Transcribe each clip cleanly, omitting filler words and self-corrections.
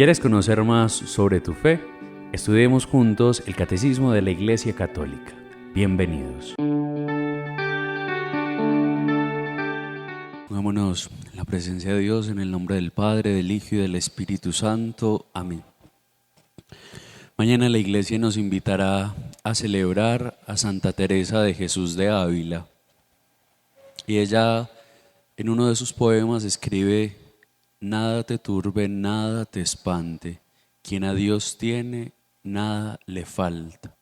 ¿Quieres conocer más sobre tu fe? Estudiemos juntos el Catecismo de la Iglesia Católica. Bienvenidos. Pongámonos en la presencia de Dios en el nombre del Padre, del Hijo y del Espíritu Santo. Amén. Mañana la Iglesia nos invitará a celebrar a Santa Teresa de Jesús de Ávila. Y ella, en uno de sus poemas, escribe: nada te turbe, nada te espante, quien a Dios tiene, nada le falta.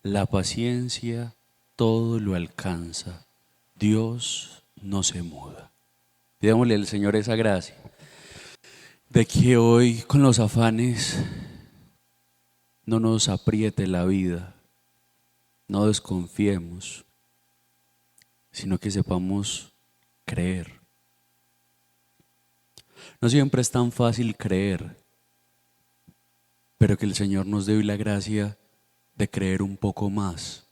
La paciencia todo lo alcanza, Dios no se muda. Pidámosle al Señor esa gracia, de que hoy con los afanes no nos apriete la vida, no desconfiemos, sino que sepamos creer. No siempre es tan fácil creer, pero que el Señor nos dé la gracia de creer un poco más,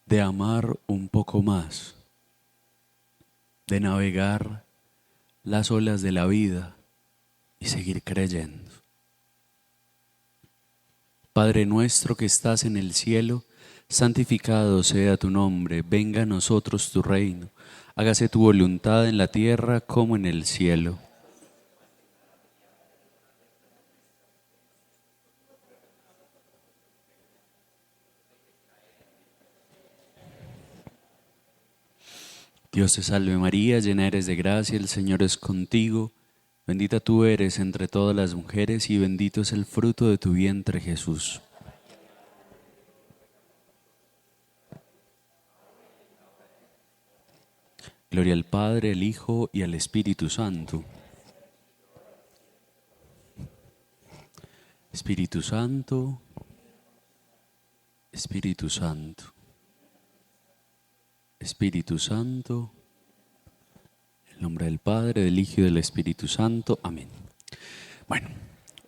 de amar un poco más, de navegar las olas de la vida y seguir creyendo. Padre nuestro que estás en el cielo, santificado sea tu nombre, venga a nosotros tu reino, hágase tu voluntad en la tierra como en el cielo. Dios te salve María, llena eres de gracia, el Señor es contigo, bendita tú eres entre todas las mujeres y bendito es el fruto de tu vientre Jesús. Gloria al Padre, al Hijo y al Espíritu Santo. Espíritu Santo, Espíritu Santo. Espíritu Santo, en el nombre del Padre, del Hijo y del Espíritu Santo. Amén. Bueno,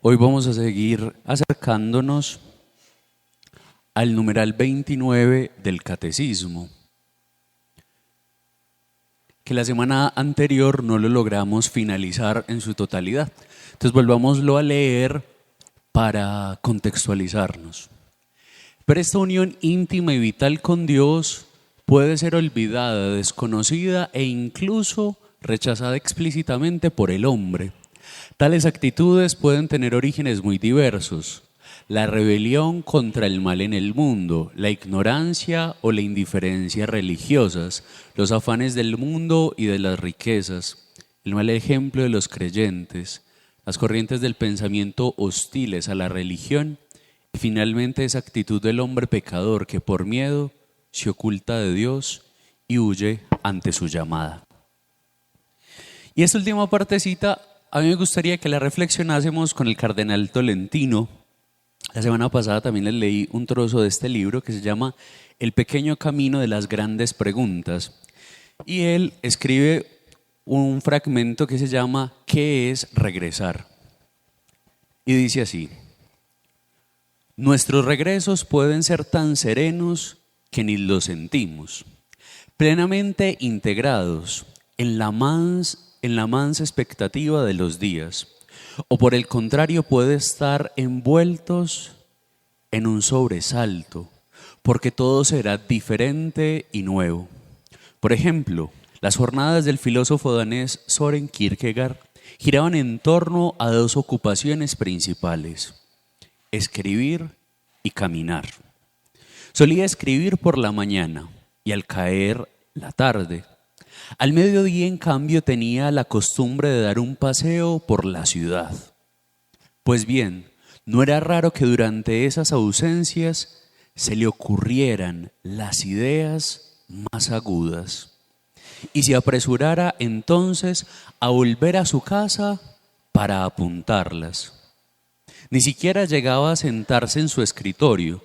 hoy vamos a seguir acercándonos al numeral 29 del Catecismo, que la semana anterior no lo logramos finalizar en su totalidad. Entonces volvámoslo a leer para contextualizarnos. Pero esta unión íntima y vital con Dios puede ser olvidada, desconocida e incluso rechazada explícitamente por el hombre. Tales actitudes pueden tener orígenes muy diversos: la rebelión contra el mal en el mundo, la ignorancia o la indiferencia religiosas, los afanes del mundo y de las riquezas, el mal ejemplo de los creyentes, las corrientes del pensamiento hostiles a la religión y finalmente esa actitud del hombre pecador que por miedo se oculta de Dios y huye ante su llamada. Y esta última partecita a mí me gustaría que la reflexionásemos con el cardenal Tolentino. La semana pasada también les leí un trozo de este libro que se llama El pequeño camino de las grandes preguntas. Y él escribe un fragmento que se llama ¿Qué es regresar? Y dice así: nuestros regresos pueden ser tan serenos que ni lo sentimos, plenamente integrados en la mansa expectativa de los días, o por el contrario puede estar envueltos en un sobresalto, porque todo será diferente y nuevo. Por ejemplo, las jornadas del filósofo danés Søren Kierkegaard giraban en torno a dos ocupaciones principales: escribir y caminar. Solía escribir por la mañana y al caer la tarde. Al mediodía, en cambio, tenía la costumbre de dar un paseo por la ciudad. Pues bien, no era raro que durante esas ausencias se le ocurrieran las ideas más agudas y se apresurara entonces a volver a su casa para apuntarlas. Ni siquiera llegaba a sentarse en su escritorio.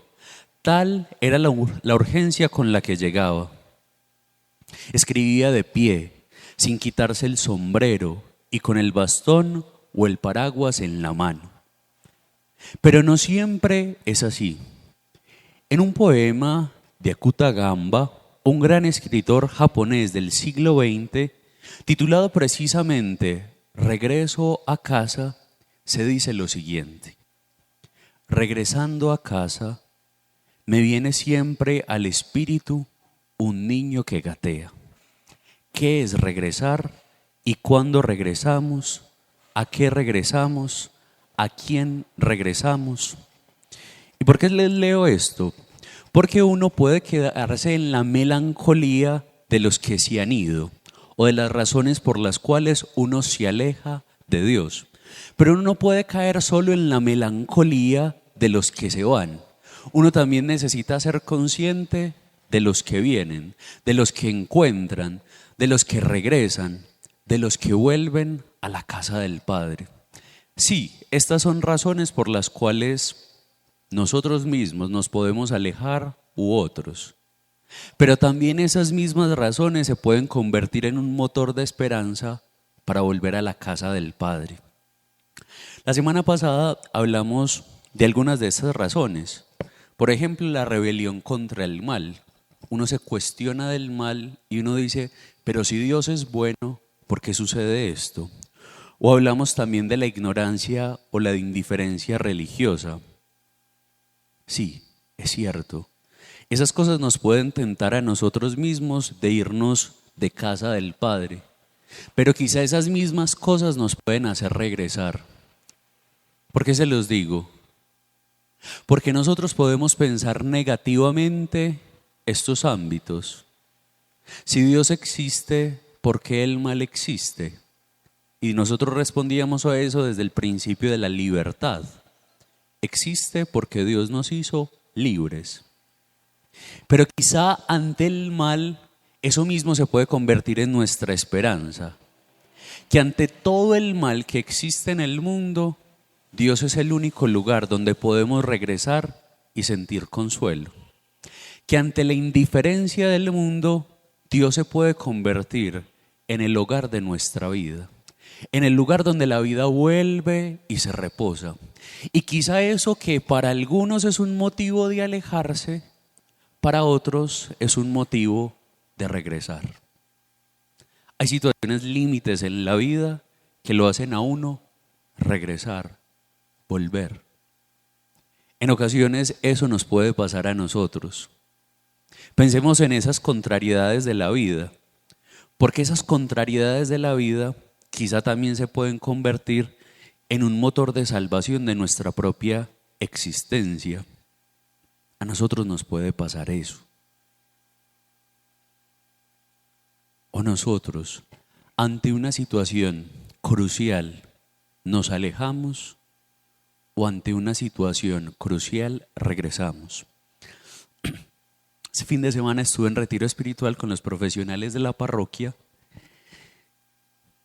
Tal era la urgencia con la que llegaba. Escribía de pie, sin quitarse el sombrero y con el bastón o el paraguas en la mano. Pero no siempre es así. En un poema de Akutagamba, un gran escritor japonés del siglo XX, titulado precisamente Regreso a casa, se dice lo siguiente: regresando a casa, me viene siempre al espíritu un niño que gatea. ¿Qué es regresar? ¿Y cuándo regresamos? ¿A qué regresamos? ¿A quién regresamos? ¿Y por qué les leo esto? Porque uno puede quedarse en la melancolía de los que se han ido o de las razones por las cuales uno se aleja de Dios. Pero uno no puede caer solo en la melancolía de los que se van. Uno también necesita ser consciente de los que vienen, de los que encuentran, de los que regresan, de los que vuelven a la casa del Padre. Sí, estas son razones por las cuales nosotros mismos nos podemos alejar u otros. Pero también esas mismas razones se pueden convertir en un motor de esperanza para volver a la casa del Padre. La semana pasada hablamos de algunas de esas razones. Por ejemplo, la rebelión contra el mal. Uno se cuestiona del mal y uno dice, pero si Dios es bueno, ¿por qué sucede esto? O hablamos también de la ignorancia o la indiferencia religiosa. Sí, es cierto. Esas cosas nos pueden tentar a nosotros mismos de irnos de casa del Padre. Pero quizá esas mismas cosas nos pueden hacer regresar. ¿Por qué se los digo? Porque nosotros podemos pensar negativamente estos ámbitos. Si Dios existe, ¿por qué el mal existe? Y nosotros respondíamos a eso desde el principio de la libertad. Existe porque Dios nos hizo libres. Pero quizá ante el mal, eso mismo se puede convertir en nuestra esperanza. Que ante todo el mal que existe en el mundo, Dios es el único lugar donde podemos regresar y sentir consuelo. Que ante la indiferencia del mundo, Dios se puede convertir en el hogar de nuestra vida. En el lugar donde la vida vuelve y se reposa. Y quizá eso que para algunos es un motivo de alejarse, para otros es un motivo de regresar. Hay situaciones límites en la vida que lo hacen a uno regresar, volver. En ocasiones eso nos puede pasar a nosotros. Pensemos en esas contrariedades de la vida, porque esas contrariedades de la vida quizá también se pueden convertir en un motor de salvación de nuestra propia existencia. A nosotros nos puede pasar eso. O nosotros, ante una situación crucial, nos alejamos o ante una situación crucial regresamos. Este fin de semana estuve en retiro espiritual con los profesionales de la parroquia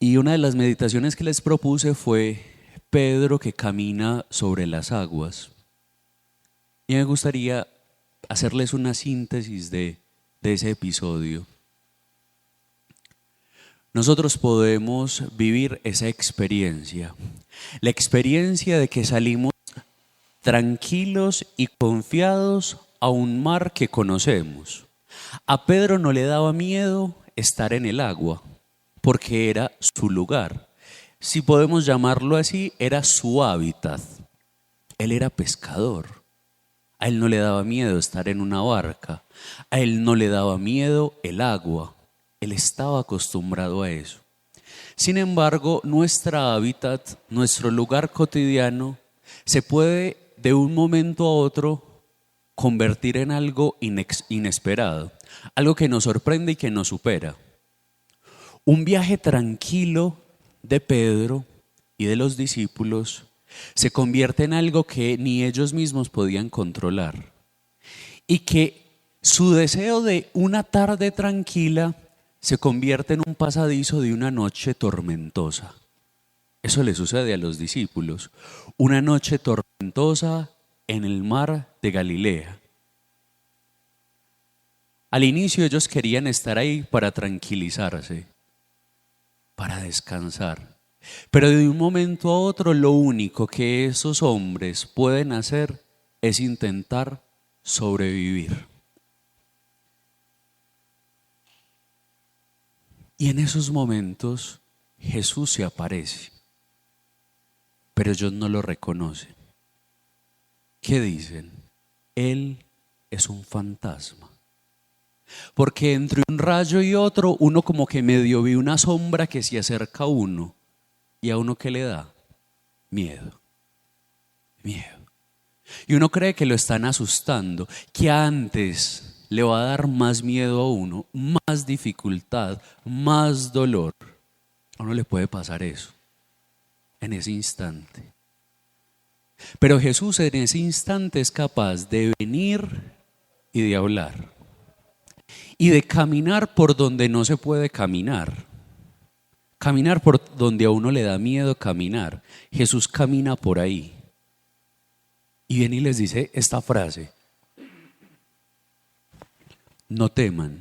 y una de las meditaciones que les propuse fue Pedro que camina sobre las aguas. Y me gustaría hacerles una síntesis de ese episodio. Nosotros podemos vivir esa experiencia, la experiencia de que salimos tranquilos y confiados a un mar que conocemos. A Pedro no le daba miedo estar en el agua, porque era su lugar. Si podemos llamarlo así, era su hábitat. Él era pescador. A él no le daba miedo estar en una barca. A él no le daba miedo el agua. Él estaba acostumbrado a eso. Sin embargo, nuestra hábitat, nuestro lugar cotidiano, se puede de un momento a otro convertir en algo inesperado, algo que nos sorprende y que nos supera. Un viaje tranquilo de Pedro y de los discípulos se convierte en algo que ni ellos mismos podían controlar y que su deseo de una tarde tranquila se convierte en un pasadizo de una noche tormentosa. Eso le sucede a los discípulos. Una noche tormentosa en el mar de Galilea. Al inicio ellos querían estar ahí para tranquilizarse, para descansar. Pero de un momento a otro lo único que esos hombres pueden hacer es intentar sobrevivir. Y en esos momentos Jesús se aparece. pero ellos no lo reconocen. ¿Qué dicen? Él es un fantasma. Porque entre un rayo y otro, uno como que medio ve una sombra que se acerca a uno. ¿Y a uno qué le da? Miedo. Miedo. Y uno cree que lo están asustando, que antes le va a dar más miedo a uno, más dificultad, más dolor. A uno le puede pasar eso en ese instante. Pero Jesús en ese instante es capaz de venir y de hablar. Y de caminar por donde no se puede caminar. Caminar por donde a uno le da miedo caminar. Jesús camina por ahí. Y viene y les dice esta frase: no teman,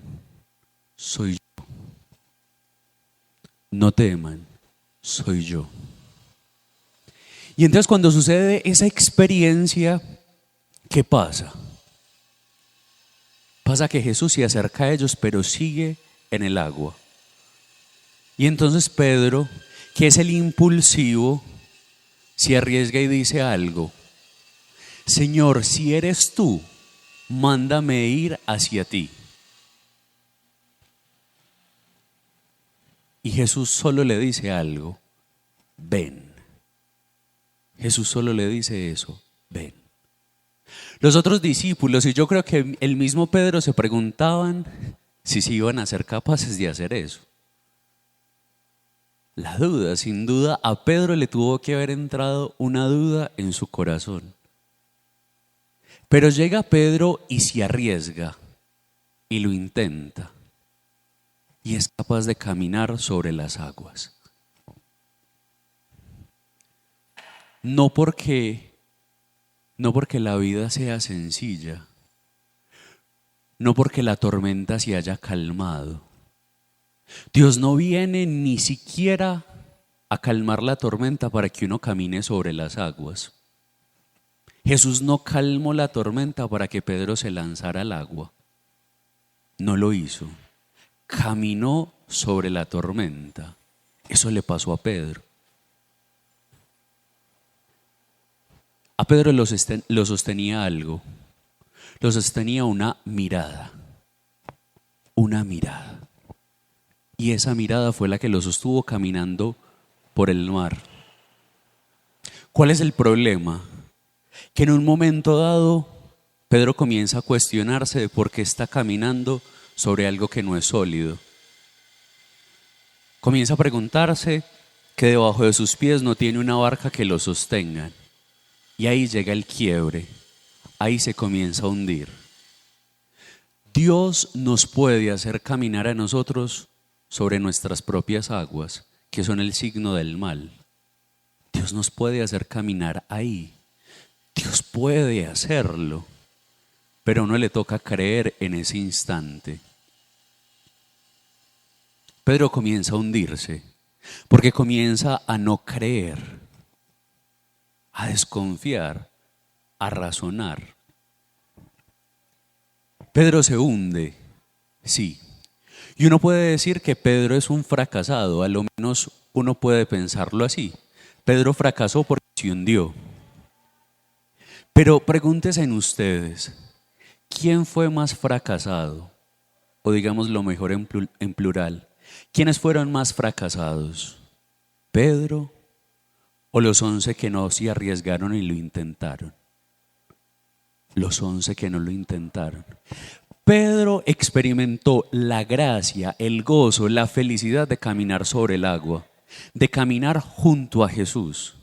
soy yo. No teman, soy yo. Y entonces cuando sucede esa experiencia, ¿qué pasa? Pasa que Jesús se acerca a ellos, pero sigue en el agua. Y entonces Pedro, que es el impulsivo, se arriesga y dice algo: Señor, si eres tú, mándame ir hacia ti. Y Jesús solo le dice algo: ven. Jesús solo le dice eso: ven. Los otros discípulos, y yo creo que el mismo Pedro, se preguntaban si se iban a ser capaces de hacer eso. La duda, sin duda, a Pedro le tuvo que haber entrado una duda en su corazón. Pero llega Pedro y se arriesga y lo intenta. Y es capaz de caminar sobre las aguas. No porque la vida sea sencilla, no porque la tormenta se haya calmado. Dios no viene ni siquiera a calmar la tormenta para que uno camine sobre las aguas. Jesús no calmó la tormenta para que Pedro se lanzara al agua. No lo hizo. Caminó sobre la tormenta. Eso le pasó a Pedro. A Pedro lo sostenía algo. Lo sostenía una mirada. Una mirada. Y esa mirada fue la que lo sostuvo caminando por el mar. ¿Cuál es el problema? Que en un momento dado Pedro comienza a cuestionarse de por qué está caminando sobre algo que no es sólido. Comienza a preguntarse que debajo de sus pies no tiene una barca que lo sostenga. Y ahí llega el quiebre, ahí se comienza a hundir. Dios nos puede hacer caminar a nosotros sobre nuestras propias aguas, que son el signo del mal. Dios nos puede hacer caminar ahí. Dios puede hacerlo, pero a uno le toca creer en ese instante. Pedro comienza a hundirse, porque comienza a no creer, a desconfiar, a razonar. Pedro se hunde, sí. Y uno puede decir que Pedro es un fracasado, a lo menos uno puede pensarlo así. Pedro fracasó porque se hundió. Pero pregúntense en ustedes, ¿quién fue más fracasado? O digamos lo mejor en plural, ¿quiénes fueron más fracasados? ¿Pedro o los 11 que no se arriesgaron y lo intentaron? Los 11 que no lo intentaron. Pedro experimentó la gracia, el gozo, la felicidad de caminar sobre el agua, de caminar junto a Jesús.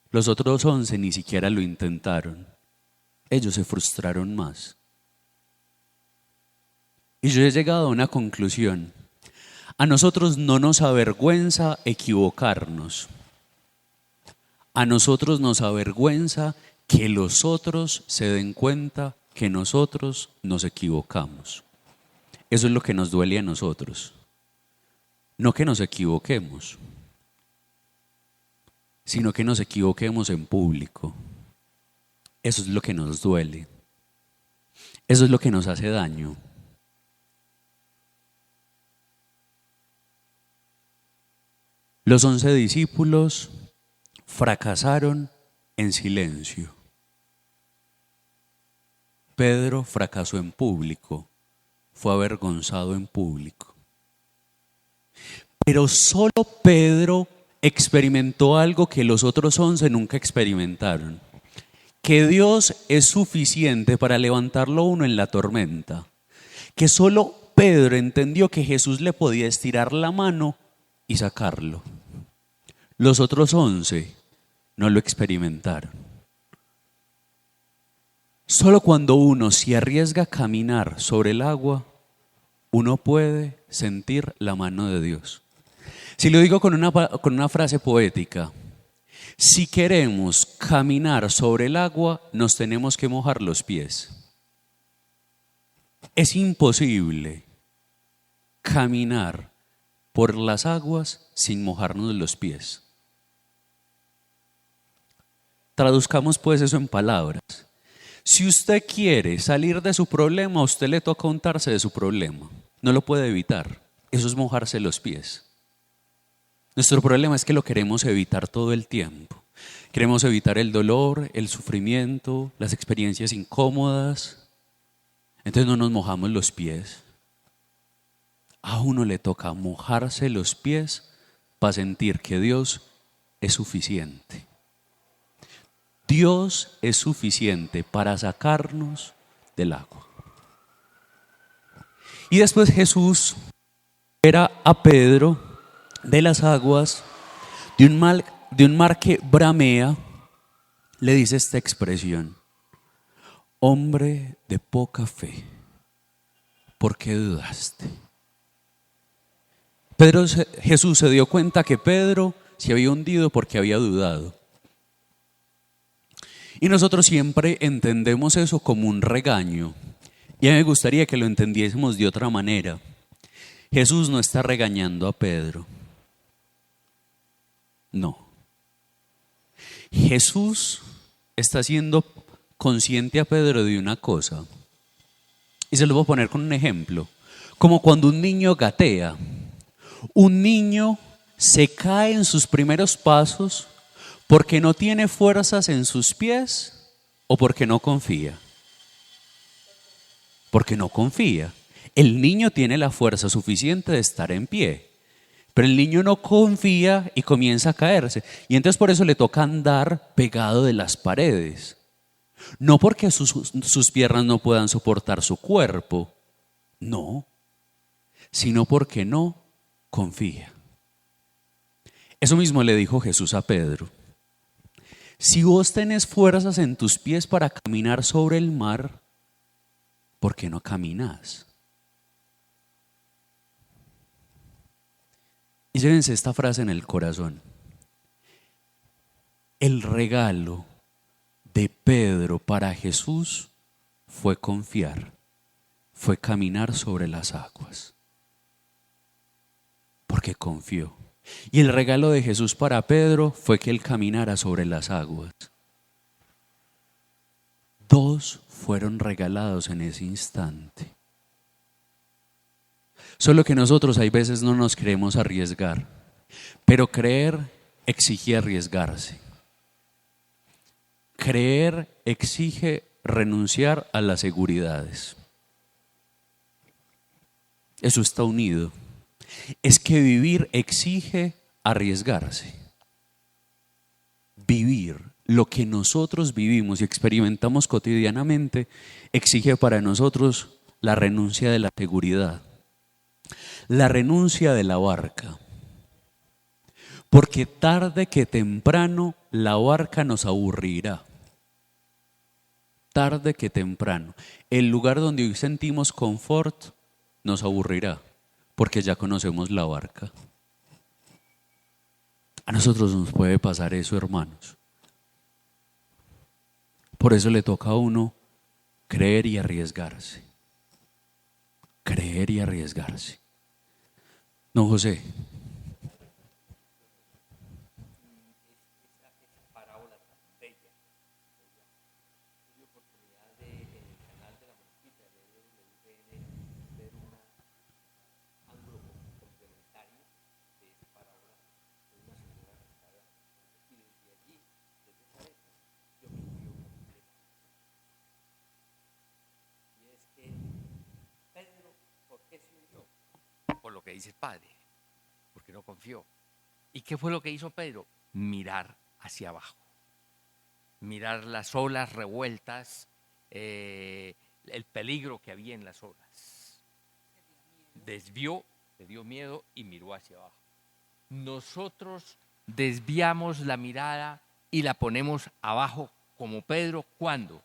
Los otros 11 ni siquiera lo intentaron. Ellos se frustraron más. Y yo he llegado a una conclusión. A nosotros no nos avergüenza equivocarnos. A nosotros nos avergüenza que los otros se den cuenta que nosotros nos equivocamos. Eso es lo que nos duele a nosotros. No que nos equivoquemos, sino que nos equivoquemos en público. Eso es lo que nos duele. Eso es lo que nos hace daño. Los 11 discípulos fracasaron en silencio. Pedro fracasó en público, fue avergonzado en público. Pero solo Pedro experimentó algo que los otros 11 nunca experimentaron. Que Dios es suficiente para levantarlo uno en la tormenta. Que solo Pedro entendió que Jesús le podía estirar la mano y sacarlo. Los otros 11 no lo experimentaron. Solo cuando uno se arriesga a caminar sobre el agua, uno puede sentir la mano de Dios. Si lo digo con una frase poética, si queremos caminar sobre el agua, nos tenemos que mojar los pies. Es imposible caminar por las aguas sin mojarnos los pies. Traduzcamos pues eso en palabras. Si usted quiere salir de su problema, a usted le toca untarse de su problema. No lo puede evitar. Eso es mojarse los pies. Nuestro problema es que lo queremos evitar todo el tiempo. Queremos evitar el dolor, el sufrimiento, las experiencias incómodas. Entonces no nos mojamos los pies. A uno le toca mojarse los pies para sentir que Dios es suficiente. Dios es suficiente para sacarnos del agua. Y después Jesús era a Pedro de las aguas, de un mar que bramea, le dice esta expresión: hombre de poca fe, ¿por qué dudaste? Jesús se dio cuenta que Pedro se había hundido porque había dudado. Y nosotros siempre entendemos eso como un regaño. Y a mí me gustaría que lo entendiésemos de otra manera. Jesús no está regañando a Pedro. No. Jesús está haciendo consciente a Pedro de una cosa. Y se lo voy a poner con un ejemplo. Como cuando un niño gatea. Un niño se cae en sus primeros pasos porque no tiene fuerzas en sus pies o porque no confía. Porque no confía. El niño tiene la fuerza suficiente de estar en pie, pero el niño no confía y comienza a caerse. Y entonces por eso le toca andar pegado de las paredes. No porque sus piernas no puedan soportar su cuerpo, no, sino porque no confía. Eso mismo le dijo Jesús a Pedro. Si vos tenés fuerzas en tus pies para caminar sobre el mar, ¿por qué no caminás? Y llévense esta frase en el corazón. El regalo de Pedro para Jesús fue confiar, fue caminar sobre las aguas, porque confió. Y el regalo de Jesús para Pedro fue que él caminara sobre las aguas. Dos fueron regalados en ese instante. Solo que nosotros hay veces no nos queremos arriesgar, pero creer exige arriesgarse. Creer exige renunciar a las seguridades. Eso está unido. Es que vivir exige arriesgarse. Vivir lo que nosotros vivimos y experimentamos cotidianamente exige para nosotros la renuncia de la seguridad, la renuncia de la barca. Porque tarde que temprano la barca nos aburrirá. Tarde que temprano. El lugar donde hoy sentimos confort nos aburrirá, porque ya conocemos la barca. A nosotros nos puede pasar eso, hermanos. Por eso le toca a uno creer y arriesgarse. Creer y arriesgarse. ¿No, José? que dice el Padre, porque no confió. ¿Y qué fue lo que hizo Pedro? Mirar hacia abajo, mirar las olas revueltas, el peligro que había en las olas. Desvió, le dio miedo y miró hacia abajo. Nosotros desviamos la mirada y la ponemos abajo como Pedro. ¿Cuándo?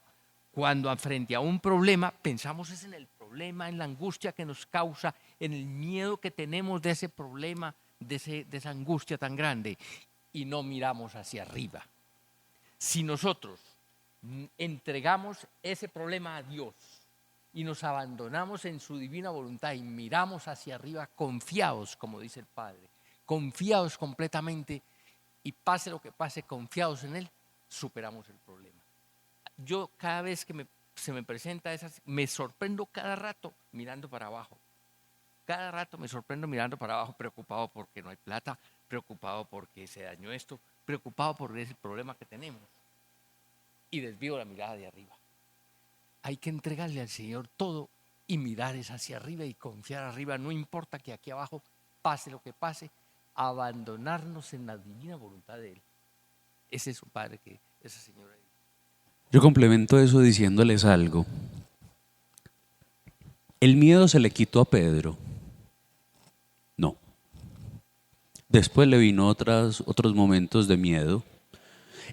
Cuando frente a un problema pensamos es en el problema, en la angustia que nos causa, en el miedo que tenemos de ese problema, de esa angustia tan grande, y no miramos hacia arriba. Si nosotros entregamos ese problema a Dios y nos abandonamos en su divina voluntad y miramos hacia arriba confiados, como dice el Padre, confiados completamente, y pase lo que pase, confiados en Él, superamos el problema. Yo cada vez que se me presenta esas, me sorprendo cada rato mirando para abajo. Cada rato me sorprendo mirando para abajo, preocupado porque no hay plata, preocupado porque se dañó esto, preocupado por ese problema que tenemos. Y desvío la mirada de arriba. Hay que entregarle al Señor todo y mirar es hacia arriba y confiar arriba. No importa que aquí abajo pase lo que pase, abandonarnos en la divina voluntad de Él. Ese es su Padre, que esa señora. Yo complemento eso diciéndoles algo. ¿El miedo se le quitó a Pedro? No. Después le vino otros momentos de miedo.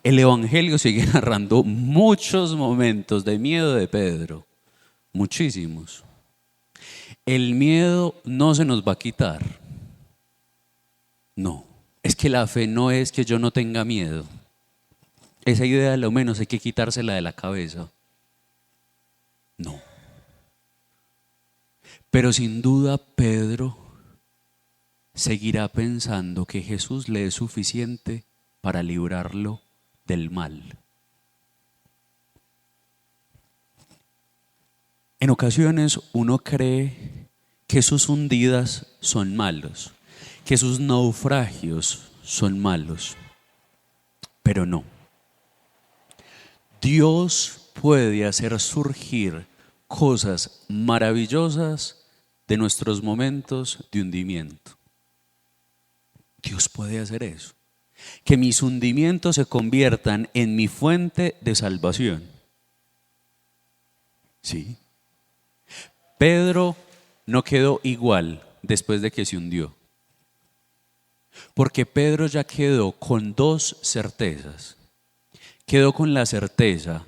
El Evangelio sigue narrando muchos momentos de miedo de Pedro, muchísimos. El miedo no se nos va a quitar. No, es que la fe no es que yo no tenga miedo. Esa idea, a lo menos, hay que quitársela de la cabeza. No. Pero sin duda Pedro seguirá pensando que Jesús le es suficiente para librarlo del mal. En ocasiones uno cree que sus hundidas son malos, que sus naufragios son malos, pero no. Dios puede hacer surgir cosas maravillosas de nuestros momentos de hundimiento. Dios puede hacer eso. Que mis hundimientos se conviertan en mi fuente de salvación. Sí. Pedro no quedó igual después de que se hundió. Porque Pedro ya quedó con dos certezas. Quedó con la certeza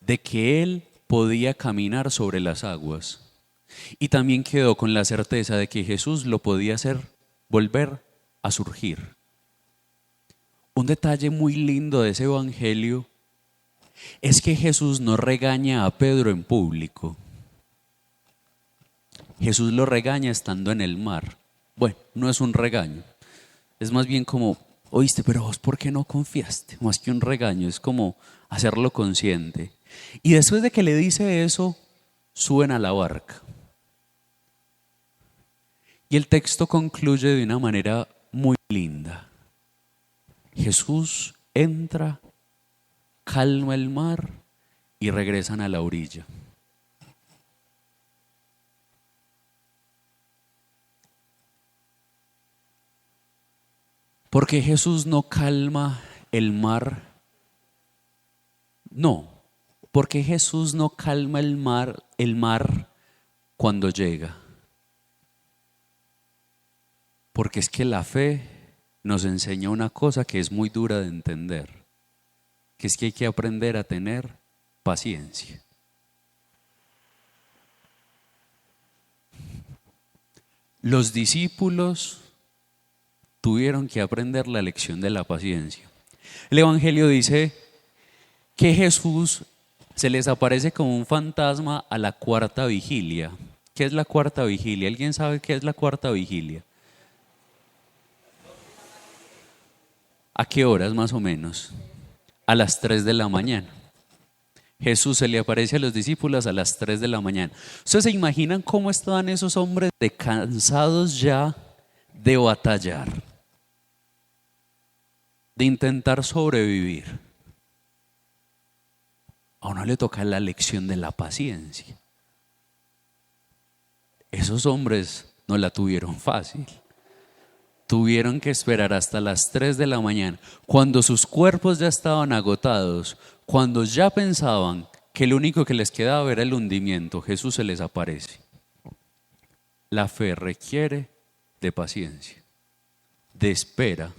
de que él podía caminar sobre las aguas. Y también quedó con la certeza de que Jesús lo podía hacer volver a surgir. Un detalle muy lindo de ese evangelio es que Jesús no regaña a Pedro en público. Jesús lo regaña estando en el mar. Bueno, no es un regaño, es más bien como, oíste, pero vos ¿por qué no confiaste? Más que un regaño, es como hacerlo consciente. Y después de que le dice eso, suben a la barca. Y el texto concluye de una manera muy linda. Jesús entra, calma el mar y regresan a la orilla. ¿Por qué Jesús no calma el mar? No, porque Jesús no calma el mar cuando llega. Porque es que la fe nos enseña una cosa que es muy dura de entender, que es que hay que aprender a tener paciencia. Los discípulos tuvieron que aprender la lección de la paciencia. El Evangelio dice que Jesús se les aparece como un fantasma a la cuarta vigilia. ¿Qué es la cuarta vigilia? ¿Alguien sabe qué es la cuarta vigilia? ¿A qué horas más o menos? A las 3 de la mañana. Jesús se le aparece a los discípulos a las 3 de la mañana. ¿Ustedes se imaginan cómo estaban esos hombres cansados ya de batallar, de intentar sobrevivir? A uno le toca la lección de la paciencia. Esos hombres no la tuvieron fácil. Tuvieron que esperar hasta las 3 de la mañana, cuando sus cuerpos ya estaban agotados, cuando ya pensaban que lo único que les quedaba era el hundimiento. Jesús se les aparece. La fe requiere de paciencia, de espera,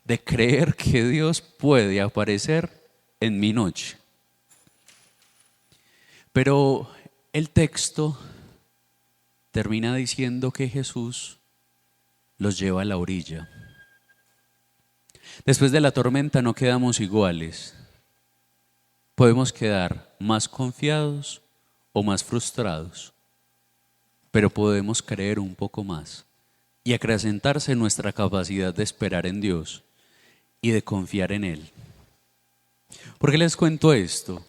de creer que Dios puede aparecer en mi noche. Pero el texto termina diciendo que Jesús los lleva a la orilla. Después de la tormenta no quedamos iguales. Podemos quedar más confiados o más frustrados, pero podemos creer un poco más y acrecentarse nuestra capacidad de esperar en Dios y de confiar en Él. ¿Por qué les cuento esto?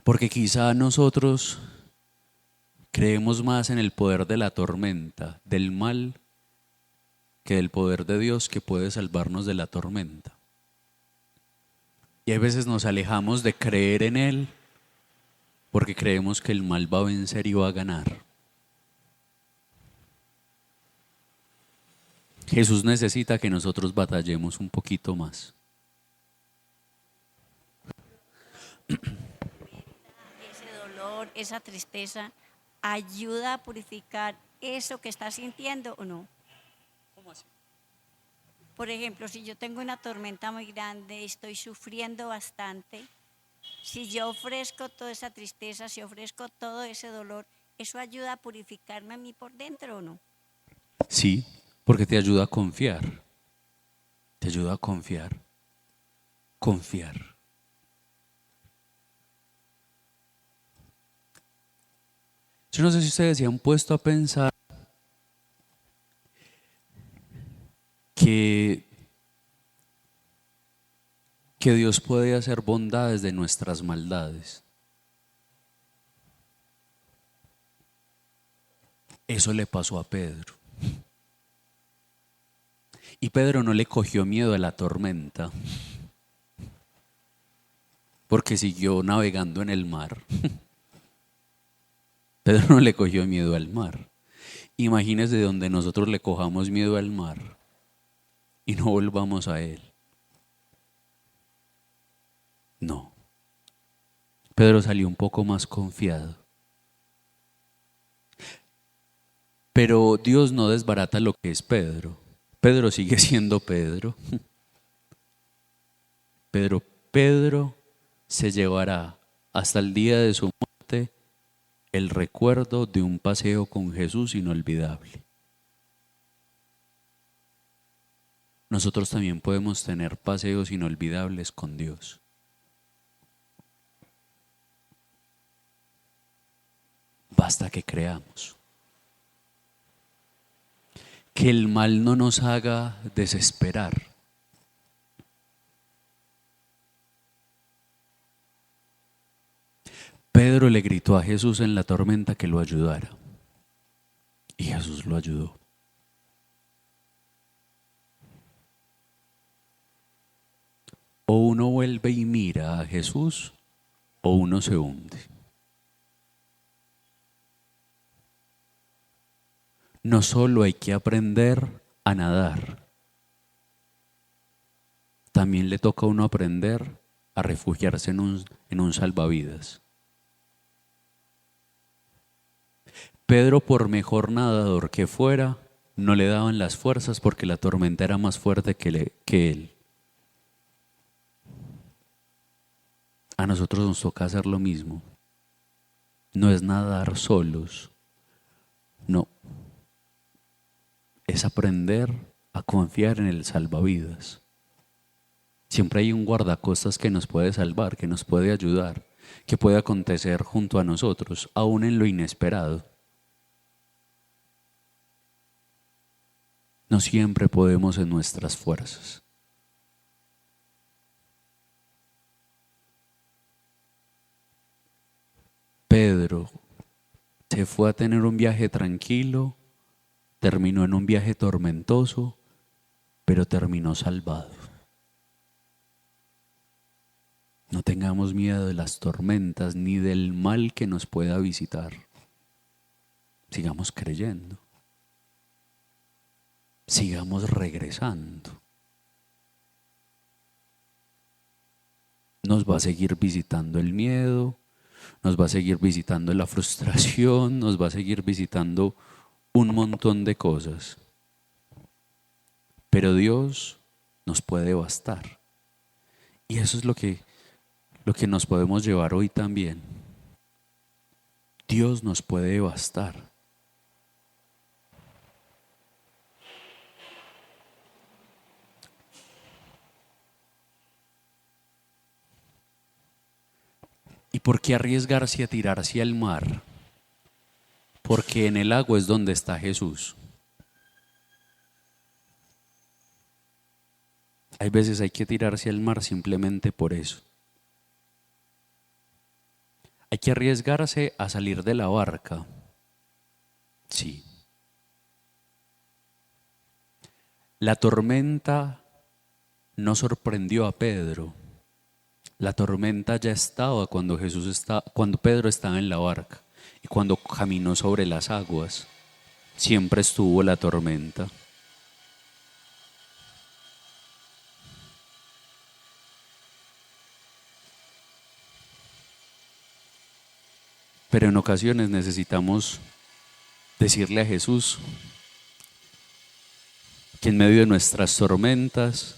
Porque quizá nosotros creemos más en el poder de la tormenta, del mal, que del poder de Dios que puede salvarnos de la tormenta. Y a veces nos alejamos de creer en Él porque creemos que el mal va a vencer y va a ganar. Jesús necesita que nosotros batallemos un poquito más. Ese dolor, esa tristeza, ayuda a purificar eso que estás sintiendo o no. ¿Cómo así? Por ejemplo, si yo tengo una tormenta muy grande, estoy sufriendo bastante, si yo ofrezco toda esa tristeza, si ofrezco todo ese dolor, ¿eso ayuda a purificarme a mí por dentro o no? Sí, porque te ayuda a confiar. Te ayuda a confiar. Confiar. Yo no sé si ustedes se han puesto a pensar que Dios puede hacer bondades de nuestras maldades. Eso le pasó a Pedro. Y Pedro no le cogió miedo a la tormenta, porque siguió navegando en el mar. Pedro no le cogió miedo al mar. Imagínese donde nosotros le cojamos miedo al mar y no volvamos a él. No. Pedro salió un poco más confiado. Pero Dios no desbarata lo que es Pedro. Pedro sigue siendo Pedro. Pero Pedro se llevará hasta el día de su muerte el recuerdo de un paseo con Jesús inolvidable. Nosotros también podemos tener paseos inolvidables con Dios. Basta que creamos. Que el mal no nos haga desesperar. Pedro le gritó a Jesús en la tormenta que lo ayudara. Y Jesús lo ayudó. O uno vuelve y mira a Jesús, o uno se hunde. No solo hay que aprender a nadar, también le toca a uno aprender a refugiarse en un salvavidas. Pedro, por mejor nadador que fuera, no le daban las fuerzas porque la tormenta era más fuerte que él. A nosotros nos toca hacer lo mismo. No es nadar solos, no. Es aprender a confiar en el salvavidas. Siempre hay un guardacostas que nos puede salvar, que nos puede ayudar, que puede acontecer junto a nosotros, aún en lo inesperado. No siempre podemos en nuestras fuerzas. Pedro se fue a tener un viaje tranquilo, terminó en un viaje tormentoso, pero terminó salvado. No tengamos miedo de las tormentas ni del mal que nos pueda visitar. Sigamos creyendo. Sigamos regresando. Nos va a seguir visitando el miedo, nos va a seguir visitando la frustración, nos va a seguir visitando un montón de cosas. Pero Dios nos puede bastar. Y eso es lo que nos podemos llevar hoy también. Dios nos puede bastar. ¿Y por qué arriesgarse a tirarse al mar? Porque en el agua es donde está Jesús. Hay veces hay que tirarse al mar simplemente por eso. Hay que arriesgarse a salir de la barca. Sí. La tormenta no sorprendió a Pedro. La tormenta ya estaba cuando Pedro estaba en la barca y cuando caminó sobre las aguas. Siempre estuvo la tormenta. Pero en ocasiones necesitamos decirle a Jesús que en medio de nuestras tormentas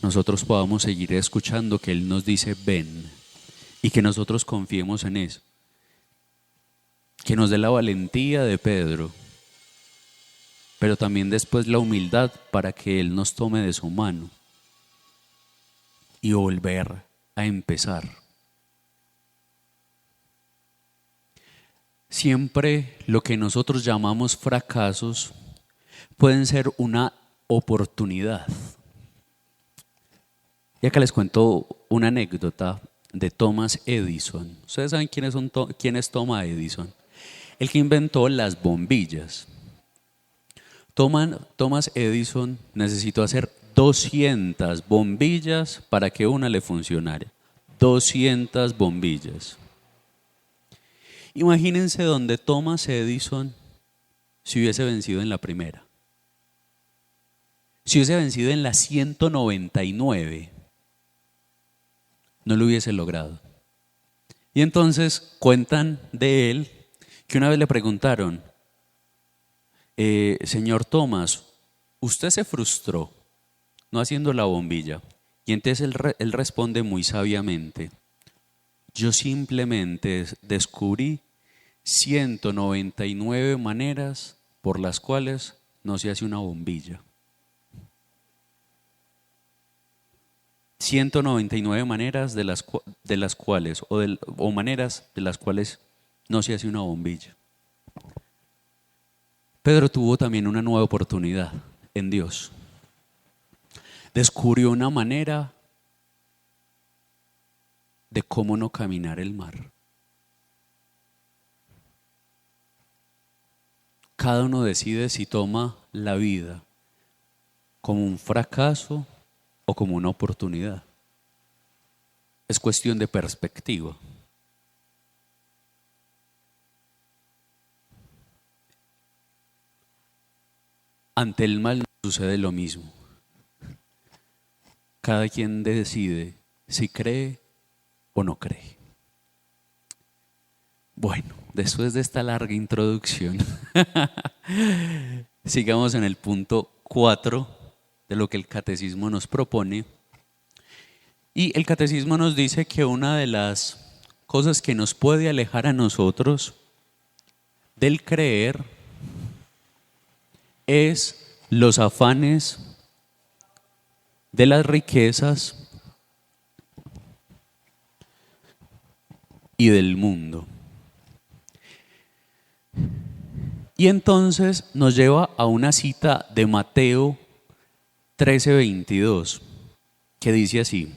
nosotros podamos seguir escuchando que Él nos dice ven y que nosotros confiemos en eso. Que nos dé la valentía de Pedro, pero también después la humildad para que Él nos tome de su mano y volver a empezar. Siempre lo que nosotros llamamos fracasos pueden ser una oportunidad. Y acá les cuento una anécdota de Thomas Edison. ¿Ustedes saben quién es Thomas Edison? El que inventó las bombillas. Thomas Edison necesitó hacer 200 bombillas para que una le funcionara. 200 bombillas. Imagínense donde Thomas Edison se hubiese vencido en la primera. Si hubiese vencido en la 199, no lo hubiese logrado. Y entonces cuentan de él que una vez le preguntaron, señor Thomas, usted se frustró no haciendo la bombilla. Y entonces él responde muy sabiamente, yo simplemente descubrí 199 maneras por las cuales no se hace una bombilla. 199 maneras de las cuales o maneras de las cuales no se hace una bombilla. Pedro tuvo también una nueva oportunidad en Dios. Descubrió una manera de cómo no caminar el mar. Cada uno decide si toma la vida como un fracaso o como una oportunidad. Es cuestión de perspectiva. Ante el mal sucede lo mismo. Cada quien decide si cree o no cree. Bueno, después de esta larga introducción, sigamos en el punto 4 de lo que el catecismo nos propone. Y el catecismo nos dice que una de las cosas que nos puede alejar a nosotros del creer es los afanes de las riquezas y del mundo. Y entonces nos lleva a una cita de Mateo 13:22, que dice así: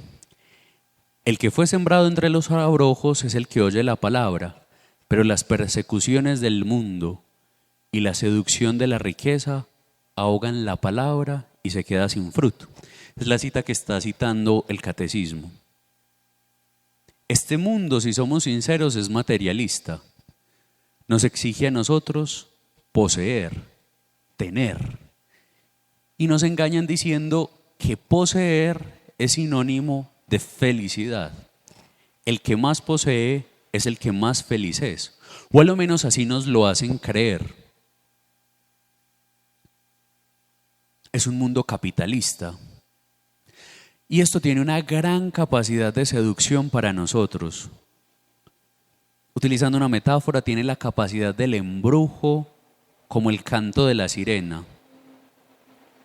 el que fue sembrado entre los abrojos es el que oye la palabra, pero las persecuciones del mundo y la seducción de la riqueza ahogan la palabra y se queda sin fruto. Es la cita que está citando el catecismo. Este mundo, si somos sinceros, es materialista. Nos exige a nosotros poseer, tener. Y nos engañan diciendo que poseer es sinónimo de felicidad. El que más posee es el que más feliz es. O a lo menos así nos lo hacen creer. Es un mundo capitalista. Y esto tiene una gran capacidad de seducción para nosotros. Utilizando una metáfora, tiene la capacidad del embrujo como el canto de la sirena,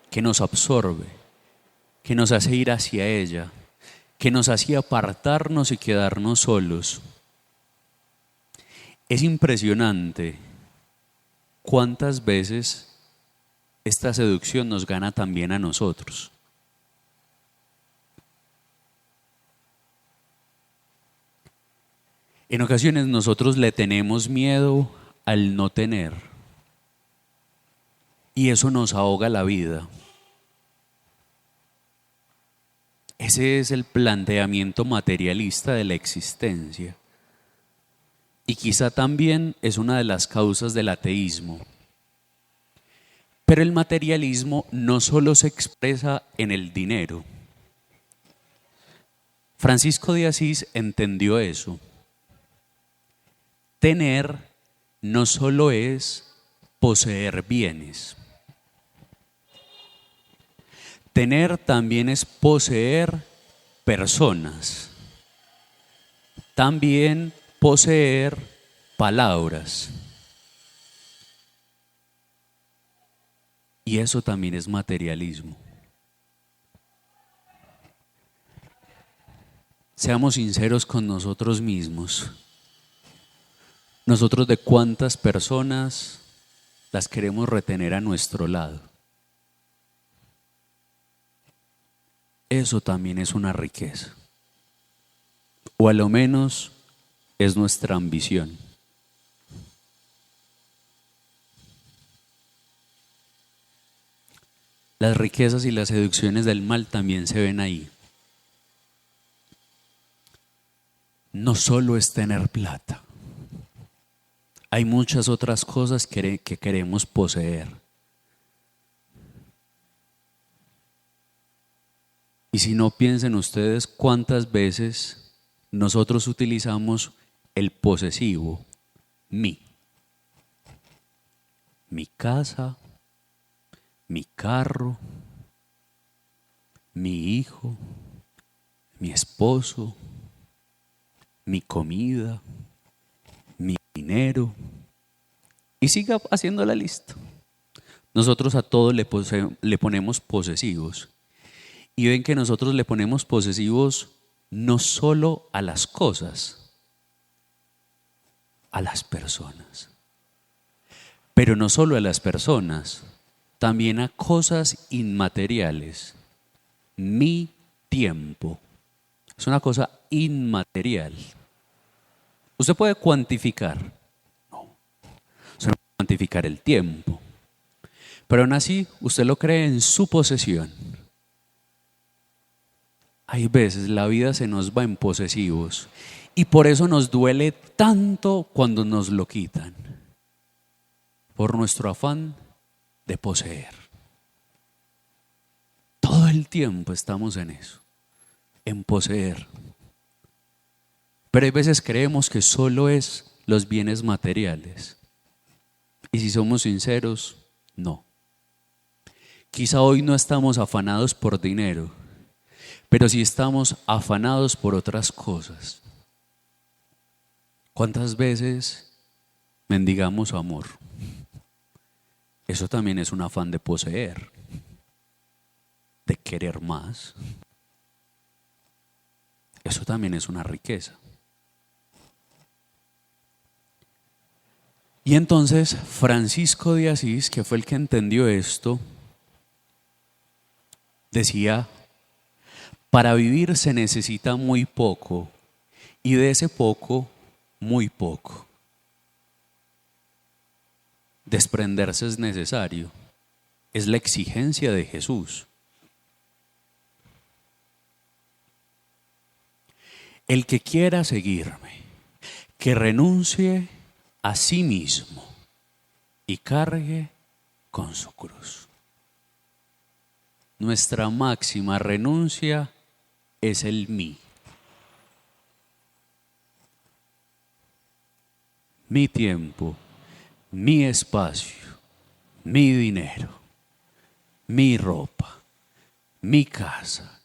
que nos absorbe, que nos hace ir hacia ella, que nos hace apartarnos y quedarnos solos. Es impresionante cuántas veces esta seducción nos gana también a nosotros. En ocasiones nosotros le tenemos miedo al no tener y eso nos ahoga la vida. Ese es el planteamiento materialista de la existencia y quizá también es una de las causas del ateísmo. Pero el materialismo no solo se expresa en el dinero. Francisco de Asís entendió eso. Tener no solo es poseer bienes. Tener también es poseer personas. También poseer palabras. Y eso también es materialismo. Seamos sinceros con nosotros mismos. Nosotros, ¿de cuántas personas las queremos retener a nuestro lado? Eso también es una riqueza. O a lo menos es nuestra ambición. Las riquezas y las seducciones del mal también se ven ahí. No solo es tener plata. Hay muchas otras cosas que queremos poseer. Y si no, piensen ustedes cuántas veces nosotros utilizamos el posesivo, mi casa, mi carro, mi hijo, mi esposo, mi comida, mi dinero, y siga haciendo la lista. Nosotros a todo le ponemos posesivos, y ven que nosotros le ponemos posesivos no solo a las cosas, a las personas, pero no solo a las personas, también a cosas inmateriales. Mi tiempo es una cosa inmaterial. ¿Usted puede cuantificar? No. Usted no puede cuantificar el tiempo. Pero aún así, usted lo cree en su posesión. Hay veces la vida se nos va en posesivos y por eso nos duele tanto cuando nos lo quitan. Por nuestro afán de poseer. Todo el tiempo estamos en eso, en poseer. Pero hay veces creemos que solo es los bienes materiales. Y si somos sinceros, no. Quizá hoy no estamos afanados por dinero, pero sí estamos afanados por otras cosas. ¿Cuántas veces mendigamos amor? Eso también es un afán de poseer, de querer más. Eso también es una riqueza. Y entonces Francisco de Asís, que fue el que entendió esto, decía, para vivir se necesita muy poco y de ese poco, muy poco. Desprenderse es necesario, es la exigencia de Jesús. el que quiera seguirme, que renuncie a sí mismo y cargue con su cruz. Nuestra máxima renuncia es el mí. Mi tiempo, mi espacio, mi dinero, mi ropa, mi casa,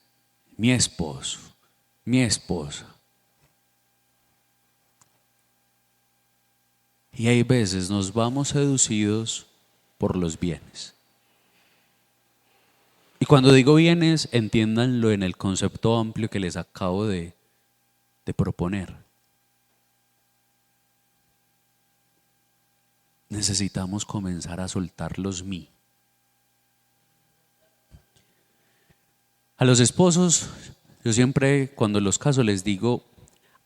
mi esposo, mi esposa. Y hay veces nos vamos seducidos por los bienes. Y cuando digo bienes, entiéndanlo en el concepto amplio que les acabo de proponer. Necesitamos comenzar a soltar los mí. A los esposos, yo siempre cuando los caso les digo,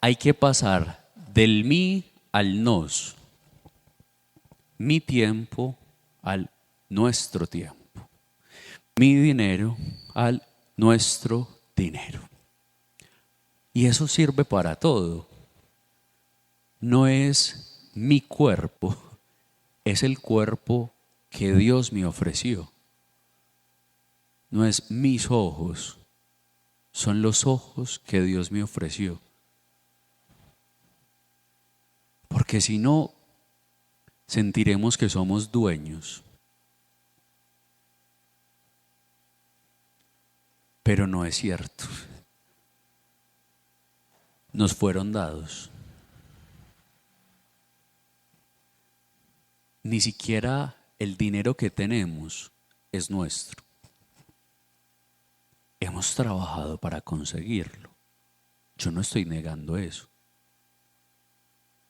hay que pasar del mí al nos. Mi tiempo al nuestro tiempo. Mi dinero al nuestro dinero. Y eso sirve para todo. No es mi cuerpo, es el cuerpo que Dios me ofreció. No es mis ojos, son los ojos que Dios me ofreció. Porque si no, sentiremos que somos dueños. Pero no es cierto. Nos fueron dados. Ni siquiera el dinero que tenemos es nuestro. Hemos trabajado para conseguirlo. Yo no estoy negando eso.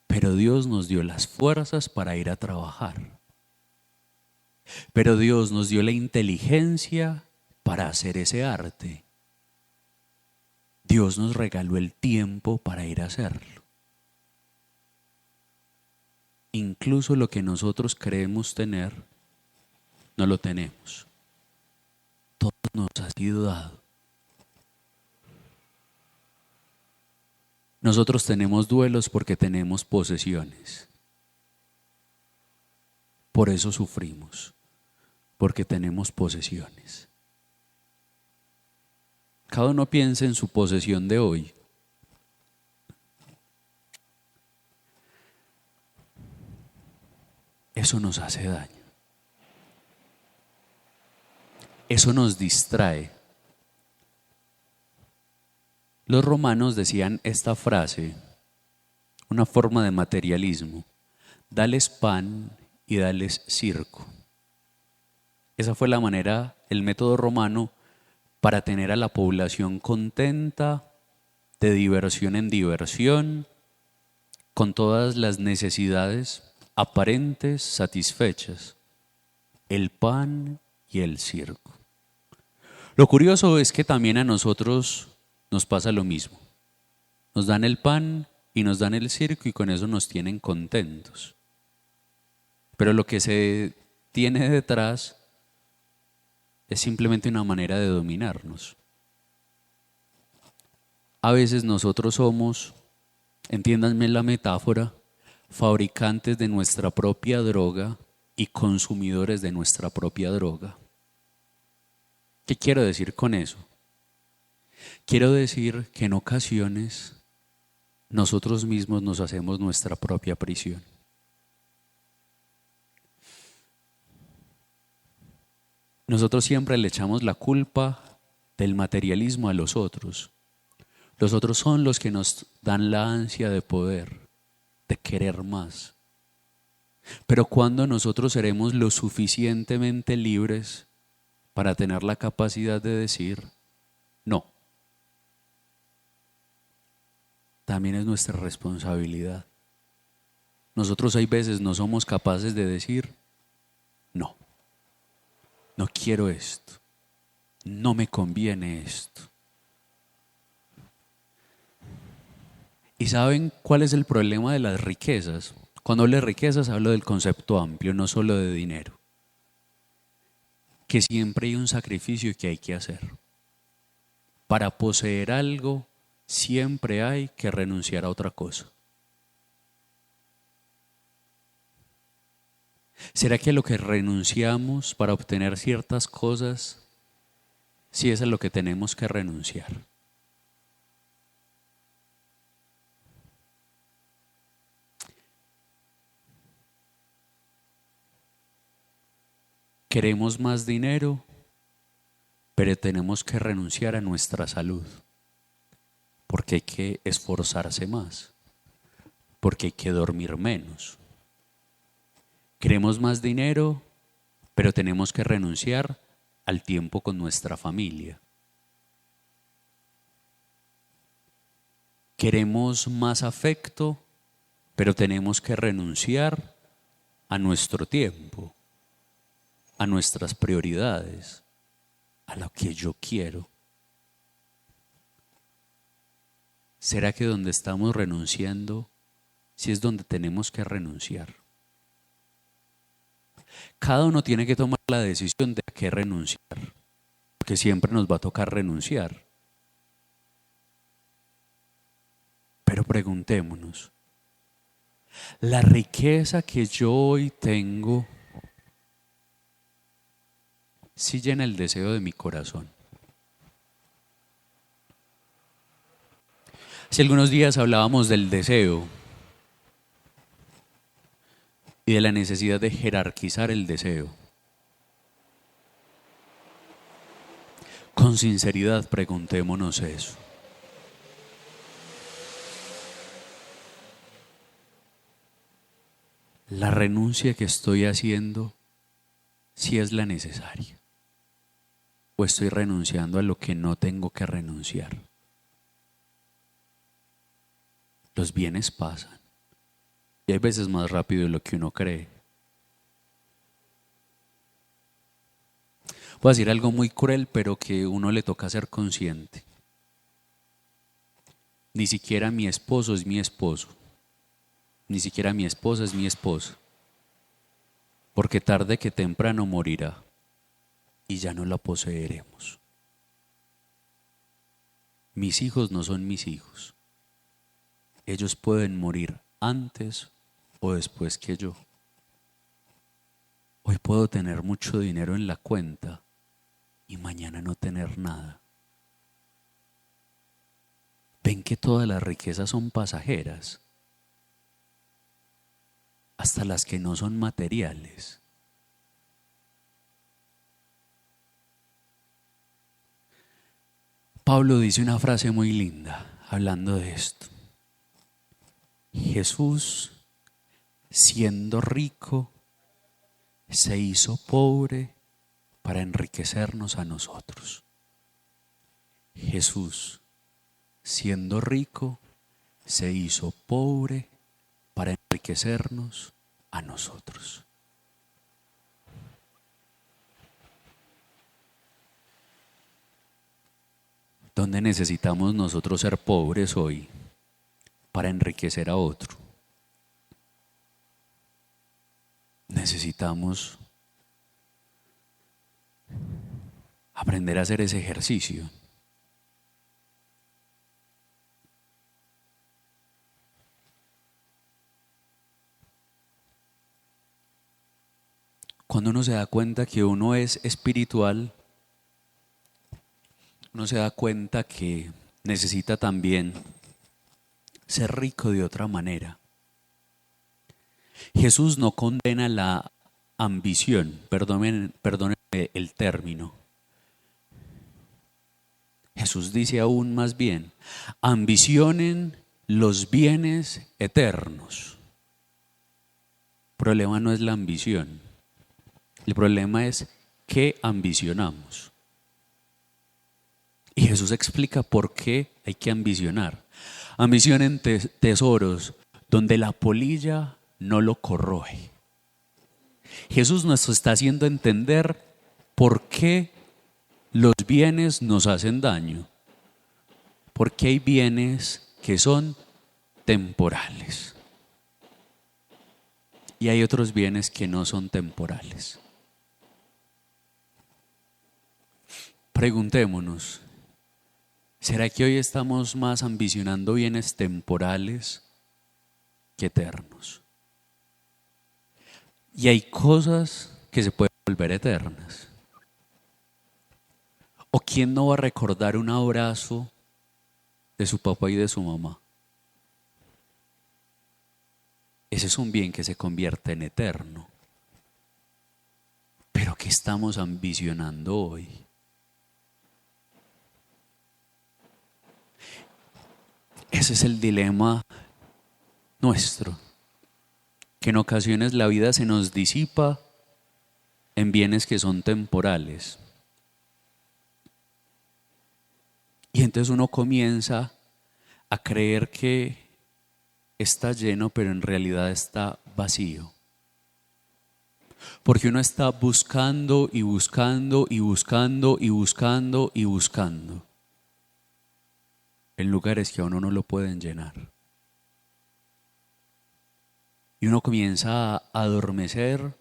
Pero Dios nos dio las fuerzas para ir a trabajar. Pero Dios nos dio la inteligencia para hacer ese arte. Dios nos regaló el tiempo para ir a hacerlo. Incluso lo que nosotros creemos tener, no lo tenemos. Todo nos ha sido dado. Nosotros tenemos duelos porque tenemos posesiones. Por eso sufrimos, porque tenemos posesiones. Cada uno piensa en su posesión de hoy. Eso nos hace daño. Eso nos distrae. Los romanos decían esta frase, una forma de materialismo: dales pan y dales circo. Esa fue la manera, el método romano para tener a la población contenta, de diversión en diversión, con todas las necesidades aparentes satisfechas, el pan y el circo. Lo curioso es que también a nosotros nos pasa lo mismo. Nos dan el pan y nos dan el circo y con eso nos tienen contentos. Pero lo que se tiene detrás es simplemente una manera de dominarnos. A veces nosotros somos, entiéndanme la metáfora, fabricantes de nuestra propia droga y consumidores de nuestra propia droga. ¿Qué quiero decir con eso? Quiero decir que en ocasiones nosotros mismos nos hacemos nuestra propia prisión. Nosotros siempre le echamos la culpa del materialismo a los otros. Los otros son los que nos dan la ansia de poder, de querer más. Pero ¿cuándo nosotros seremos lo suficientemente libres para tener la capacidad de decir no? También es nuestra responsabilidad. Nosotros hay veces no somos capaces de decir no. No quiero esto. No me conviene esto. ¿Y saben cuál es el problema de las riquezas? Cuando hablo de riquezas hablo del concepto amplio, no solo de dinero. Que siempre hay un sacrificio que hay que hacer. Para poseer algo siempre hay que renunciar a otra cosa. ¿Será que lo que renunciamos para obtener ciertas cosas, sí es a lo que tenemos que renunciar? Queremos más dinero, pero tenemos que renunciar a nuestra salud, porque hay que esforzarse más, porque hay que dormir menos. Queremos más dinero, pero tenemos que renunciar al tiempo con nuestra familia. Queremos más afecto, pero tenemos que renunciar a nuestro tiempo, a nuestras prioridades, a lo que yo quiero. ¿Será que donde estamos renunciando, sí es donde tenemos que renunciar? Cada uno tiene que tomar la decisión de a qué renunciar, porque siempre nos va a tocar renunciar. Pero preguntémonos, ¿la riqueza que yo hoy tengo sí llena el deseo de mi corazón? Hace algunos días hablábamos del deseo y de la necesidad de jerarquizar el deseo. Con sinceridad preguntémonos eso. ¿La renuncia que estoy haciendo sí es la necesaria? ¿O estoy renunciando a lo que no tengo que renunciar? Los bienes pasan y hay veces más rápido de lo que uno cree. Voy a decir algo muy cruel, pero que uno le toca ser consciente. Ni siquiera mi esposo es mi esposo. Ni siquiera mi esposa es mi esposa. Porque tarde que temprano morirá y ya no la poseeremos. Mis hijos no son mis hijos. Ellos pueden morir antes o después que yo. Hoy puedo tener mucho dinero en la cuenta y mañana no tener nada. Ven que todas las riquezas son pasajeras, hasta las que no son materiales. Pablo dice una frase muy linda hablando de esto. Jesús, siendo rico, se hizo pobre para enriquecernos a nosotros. Jesús, siendo rico, se hizo pobre para enriquecernos a nosotros. ¿Dónde necesitamos nosotros ser pobres hoy para enriquecer a otro? Necesitamos aprender a hacer ese ejercicio. Cuando uno se da cuenta que uno es espiritual, uno se da cuenta que necesita también ser rico de otra manera. Jesús no condena la ambición, perdónenme el término. Jesús dice aún más bien, ambicionen los bienes eternos. El problema no es la ambición, el problema es qué ambicionamos. Y Jesús explica por qué hay que ambicionar. Ambicionen tesoros donde la polilla no lo corroe. Jesús nos está haciendo entender por qué los bienes nos hacen daño. Porque hay bienes que son temporales. Y hay otros bienes que no son temporales. Preguntémonos, ¿Será que hoy estamos más ambicionando bienes temporales que eternos? Y hay cosas que se pueden volver eternas. ¿O quién no va a recordar un abrazo de su papá y de su mamá? Ese es un bien que se convierte en eterno. Pero ¿qué estamos ambicionando hoy? Ese es el dilema nuestro, que en ocasiones la vida se nos disipa en bienes que son temporales. Y entonces uno comienza a creer que está lleno, pero en realidad está vacío. Porque uno está buscando y buscando y buscando y buscando y buscando en lugares que a uno no lo pueden llenar. Y uno comienza a adormecer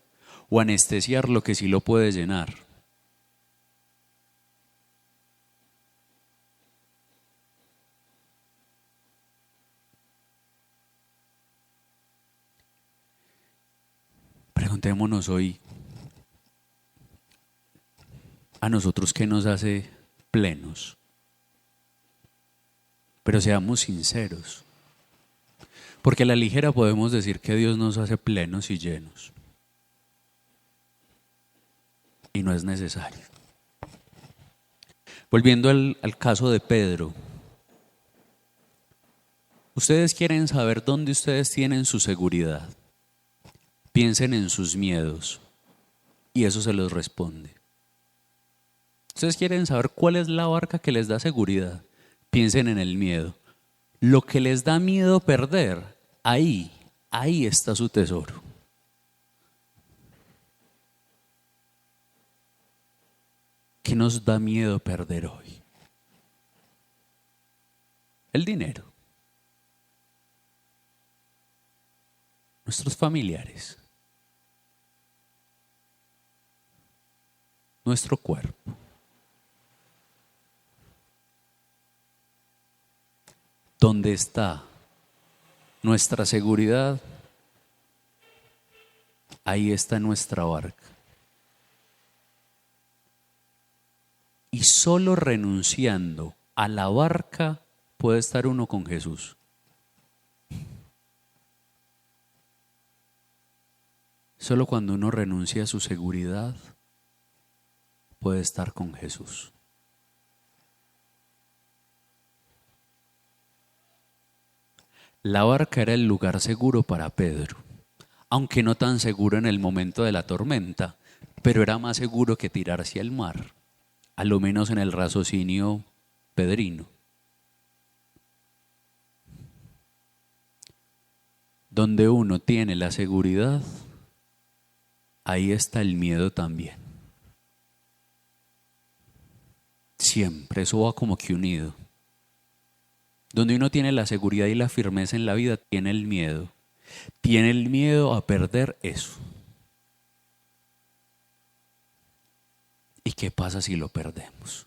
o anestesiar lo que sí lo puede llenar. Preguntémonos hoy a nosotros qué nos hace plenos. Pero seamos sinceros, porque a la ligera podemos decir que Dios nos hace plenos y llenos. Y no es necesario. Volviendo al caso de Pedro. Ustedes quieren saber dónde ustedes tienen su seguridad. Piensen en sus miedos y eso se los responde. Ustedes quieren saber cuál es la barca que les da seguridad. Piensen en el miedo. Lo que les da miedo perder, ahí está su tesoro. ¿Qué nos da miedo perder hoy? El dinero. Nuestros familiares. Nuestro cuerpo. ¿Dónde está nuestra seguridad? Ahí está nuestra barca. Y solo renunciando a la barca puede estar uno con Jesús. Solo cuando uno renuncia a su seguridad puede estar con Jesús. La barca era el lugar seguro para Pedro, aunque no tan seguro en el momento de la tormenta, pero era más seguro que tirarse al mar, a lo menos en el raciocinio pedrino. Donde uno tiene la seguridad, ahí está el miedo también. Siempre, eso va como que unido. Donde uno tiene la seguridad y la firmeza en la vida, tiene el miedo. Tiene el miedo a perder eso. ¿Y qué pasa si lo perdemos?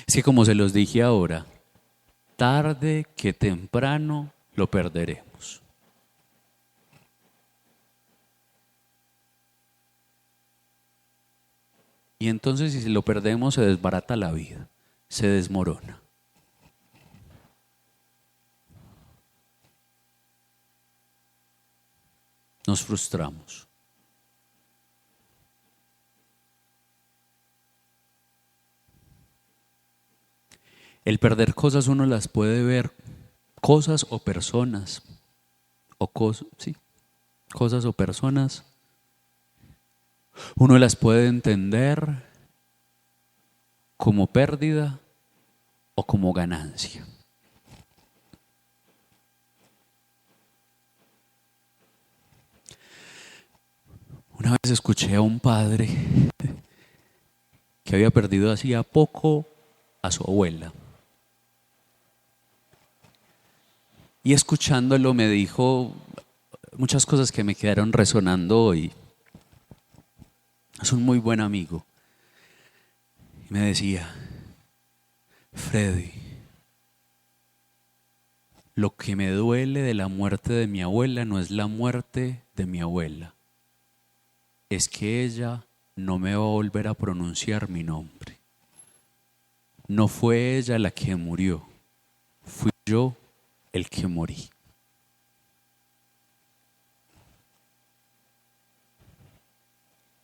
Es que como se los dije ahora, tarde que temprano lo perderemos. Y entonces si lo perdemos se desbarata la vida, se desmorona. Nos frustramos. El perder cosas uno las puede ver, cosas o personas, cosas o personas. Uno las puede entender como pérdida o como ganancia. Una vez escuché a un padre que había perdido hacía poco a su abuela. Y escuchándolo me dijo muchas cosas que me quedaron resonando hoy. Es un muy buen amigo. me decía, Freddy, lo que me duele de la muerte de mi abuela no es la muerte de mi abuela, es que ella no me va a volver a pronunciar mi nombre. No fue ella la que murió, fui yo el que morí.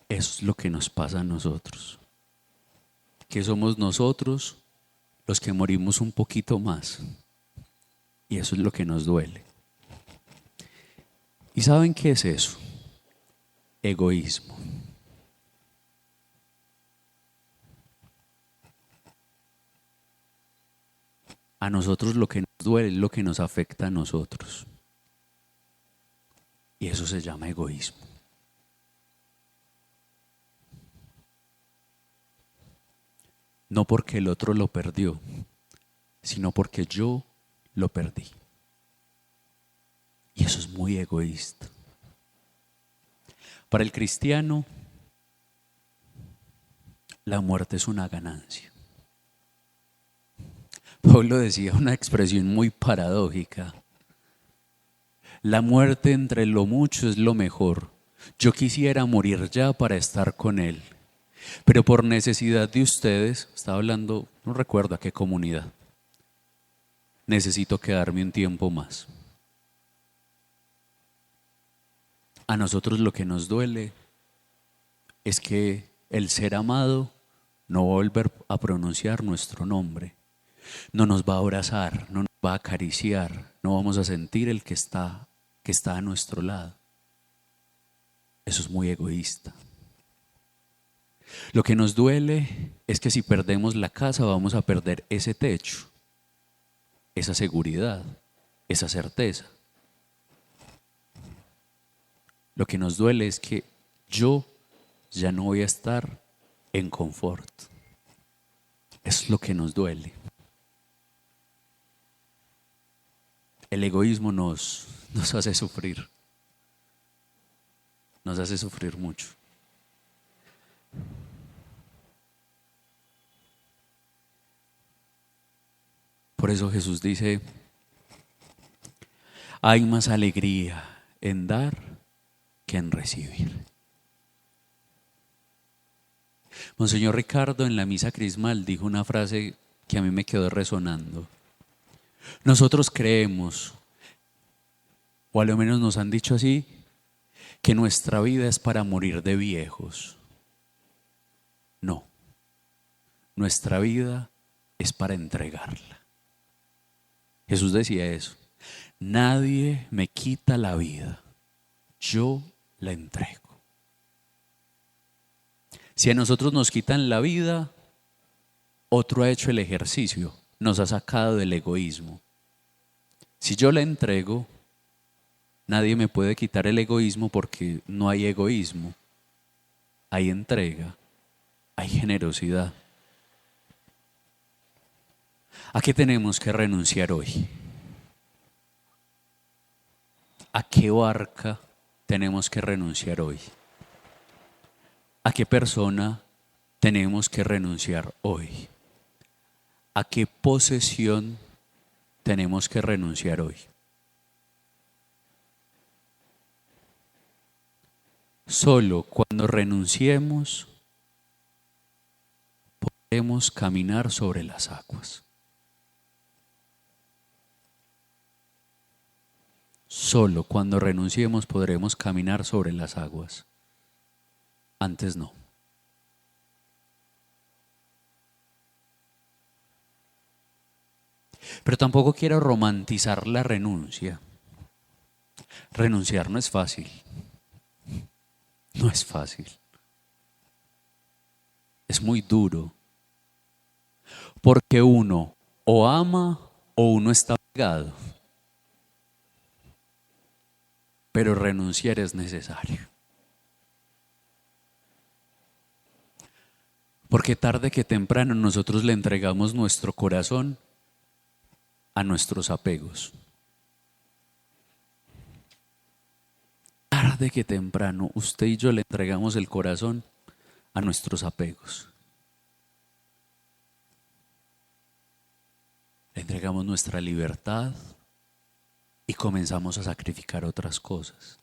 Eso es lo que nos pasa a nosotros, que somos nosotros los que morimos un poquito más, y eso es lo que nos duele. ¿Y saben qué es eso? Egoísmo. A nosotros lo que nos duele es lo que nos afecta a nosotros, y eso se llama egoísmo. No porque el otro lo perdió, sino porque yo lo perdí. Y eso es muy egoísta. Para el cristiano, la muerte es una ganancia. Pablo decía una expresión muy paradójica. La muerte entre lo mucho es lo mejor. Yo quisiera morir ya para estar con él. Pero por necesidad de ustedes, estaba hablando, no recuerdo a qué comunidad, necesito quedarme un tiempo más. A nosotros lo que nos duele es que el ser amado no va a volver a pronunciar nuestro nombre, no nos va a abrazar, no nos va a acariciar, no vamos a sentir el que está a nuestro lado. Eso es muy egoísta. Lo que nos duele es que si perdemos la casa vamos a perder ese techo, esa seguridad, esa certeza. Lo que nos duele es que yo ya no voy a estar en confort. Eso es lo que nos duele. El egoísmo nos hace sufrir. Nos hace sufrir mucho. Por eso Jesús dice, hay más alegría en dar que en recibir. Monseñor Ricardo en la misa crismal dijo una frase que a mí me quedó resonando. Nosotros creemos, o a lo menos nos han dicho así, que nuestra vida es para morir de viejos. No, nuestra vida es para entregarla. Jesús decía eso, nadie me quita la vida, yo la entrego. Si a nosotros nos quitan la vida, otro ha hecho el ejercicio, nos ha sacado del egoísmo. Si yo la entrego, nadie me puede quitar el egoísmo porque no hay egoísmo, hay entrega, hay generosidad. ¿A qué tenemos que renunciar hoy? ¿A qué barca tenemos que renunciar hoy? ¿A qué persona tenemos que renunciar hoy? ¿A qué posesión tenemos que renunciar hoy? Solo cuando renunciemos podremos caminar sobre las aguas. Solo cuando renunciemos podremos caminar sobre las aguas. Antes no. Pero tampoco quiero romantizar la renuncia. Renunciar no es fácil. No es fácil. Es muy duro. Porque uno o ama o uno está pegado. Pero renunciar es necesario. Porque tarde que temprano nosotros le entregamos nuestro corazón a nuestros apegos. Tarde que temprano usted y yo le entregamos el corazón a nuestros apegos. Le entregamos nuestra libertad y comenzamos a sacrificar otras cosas.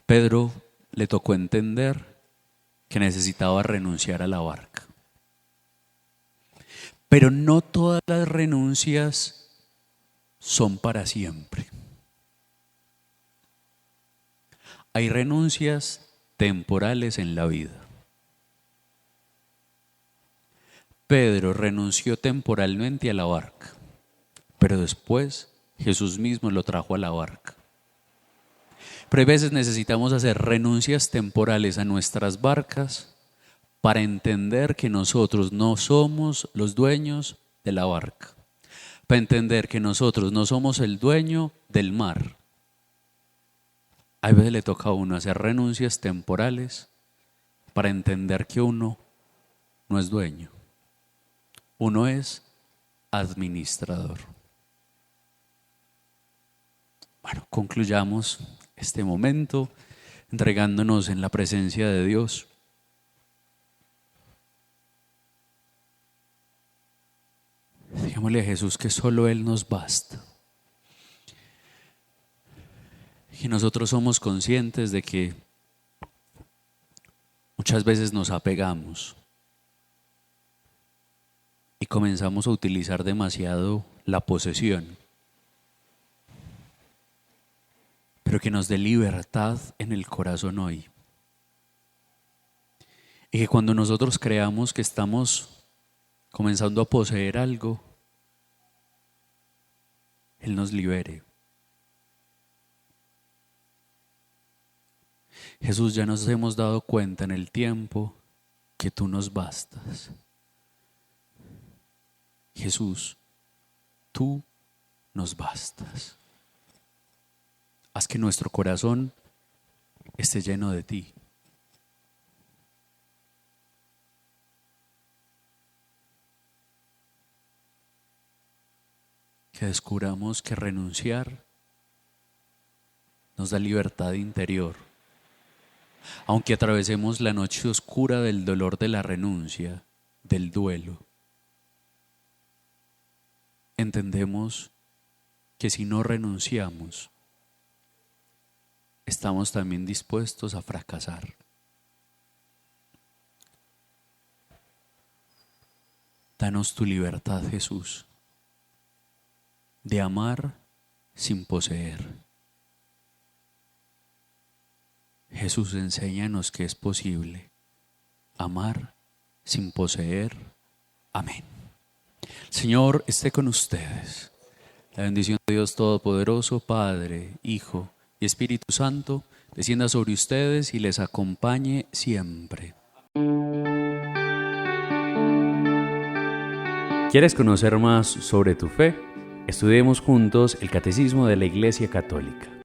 Pedro le tocó entender que necesitaba renunciar a la barca. Pero no todas las renuncias son para siempre. Hay renuncias temporales en la vida. Pedro renunció temporalmente a la barca, pero después Jesús mismo lo trajo a la barca. Pero hay veces necesitamos hacer renuncias temporales a nuestras barcas para entender que nosotros no somos los dueños de la barca, para entender que nosotros no somos el dueño del mar. A veces le toca a uno hacer renuncias temporales para entender que uno no es dueño, uno es administrador. Bueno, concluyamos este momento entregándonos en la presencia de Dios. Digámosle a Jesús que solo Él nos basta. Y nosotros somos conscientes de que muchas veces nos apegamos y comenzamos a utilizar demasiado la posesión. Pero que nos dé libertad en el corazón hoy. Y que cuando nosotros creamos que estamos comenzando a poseer algo, Él nos libere. Jesús, ya nos hemos dado cuenta en el tiempo que tú nos bastas. Jesús, tú nos bastas. Haz que nuestro corazón esté lleno de ti. Que descubramos que renunciar nos da libertad interior. Aunque atravesemos la noche oscura del dolor de la renuncia, del duelo, entendemos que si no renunciamos, estamos también dispuestos a fracasar. Danos tu libertad, Jesús, de amar sin poseer. Jesús, enséñanos que es posible amar sin poseer. Amén. El Señor esté con ustedes. La bendición de Dios Todopoderoso, Padre, Hijo y Espíritu Santo, descienda sobre ustedes y les acompañe siempre. ¿Quieres conocer más sobre tu fe? Estudiemos juntos el Catecismo de la Iglesia Católica.